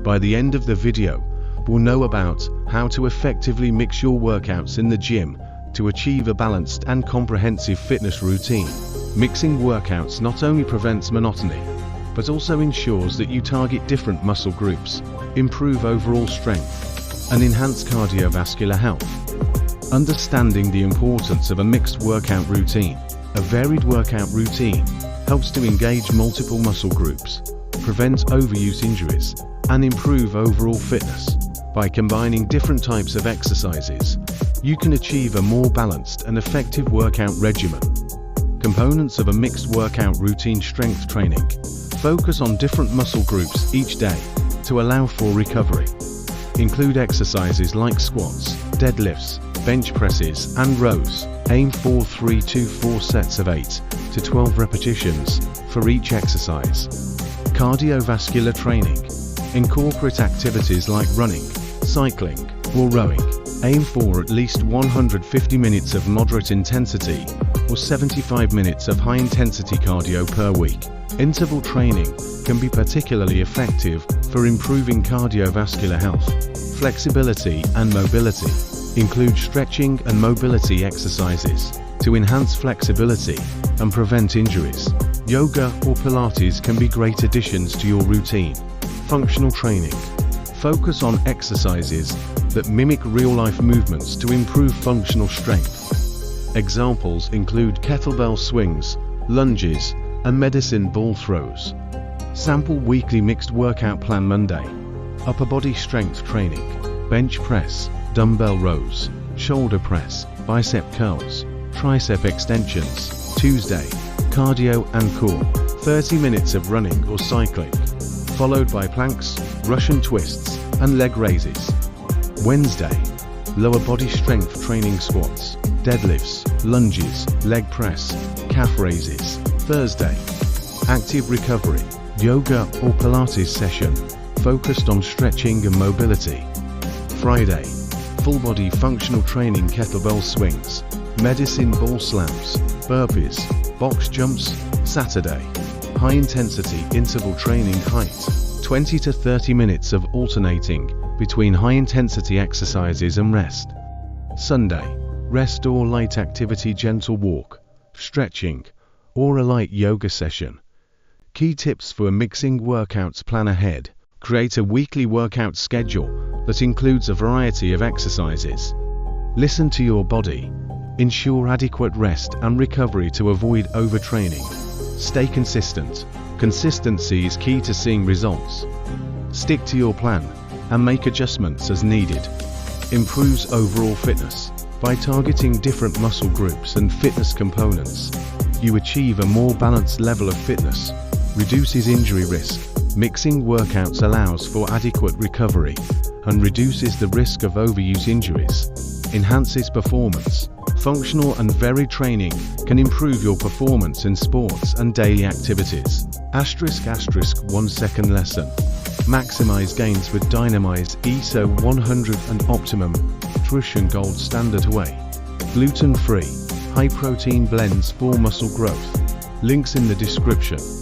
By the end of the video, we'll know about how to effectively mix your workouts in the gym to achieve a balanced and comprehensive fitness routine. Mixing workouts not only prevents monotony, but also ensures that you target different muscle groups, improve overall strength, and enhance cardiovascular health. Understanding the importance of a mixed workout routine. A varied workout routine helps to engage multiple muscle groups, prevent overuse injuries, and improve overall fitness. By combining different types of exercises, you can achieve a more balanced and effective workout regimen. Components of a mixed workout routine. Strength training. Focus on different muscle groups each day to allow for recovery. Include exercises like squats, deadlifts, bench presses, and rows. Aim for 3 to 4 sets of 8 to 12 repetitions for each exercise. Cardiovascular training. Incorporate activities like running, cycling, or rowing. Aim for at least 150 minutes of moderate intensity or 75 minutes of high-intensity cardio per week. Interval training can be particularly effective for improving cardiovascular health. Flexibility and mobility. Include stretching and mobility exercises to enhance flexibility and prevent injuries. Yoga or Pilates can be great additions to your routine. Functional training. Focus on exercises that mimic real-life movements to improve functional strength. Examples include kettlebell swings, lunges, and medicine ball throws. Sample weekly mixed workout plan. Monday, upper body strength training, bench press, dumbbell rows, shoulder press, bicep curls, tricep extensions. Tuesday, cardio and core, 30 minutes of running or cycling, followed by planks, Russian twists, and leg raises. Wednesday, lower body strength training, squats, deadlifts, lunges, leg press, calf raises. Thursday, active recovery, yoga or Pilates session, focused on stretching and mobility. Friday, full body functional training, kettlebell swings, medicine ball slams, burpees, box jumps. Saturday, high intensity interval training, height, 20 to 30 minutes of alternating between high intensity exercises and rest. Sunday, rest or light activity, gentle walk, stretching, or a light yoga session. Key tips for mixing workouts. Plan ahead. Create a weekly workout schedule that includes a variety of exercises. Listen to your body. Ensure adequate rest and recovery to avoid overtraining. Stay consistent. Consistency is key to seeing results. Stick to your plan and make adjustments as needed. Improves overall fitness. By targeting different muscle groups and fitness components, you achieve a more balanced level of fitness. Reduces injury risk. Mixing workouts allows for adequate recovery and reduces the risk of overuse injuries. Enhances performance. Functional and varied training can improve your performance in sports and daily activities. **** 1 second lesson. Maximize gains with Dynamize ESO 100 and Optimum Nutrition Gold Standard Whey. Gluten-free, high-protein blends for muscle growth. Links in the description.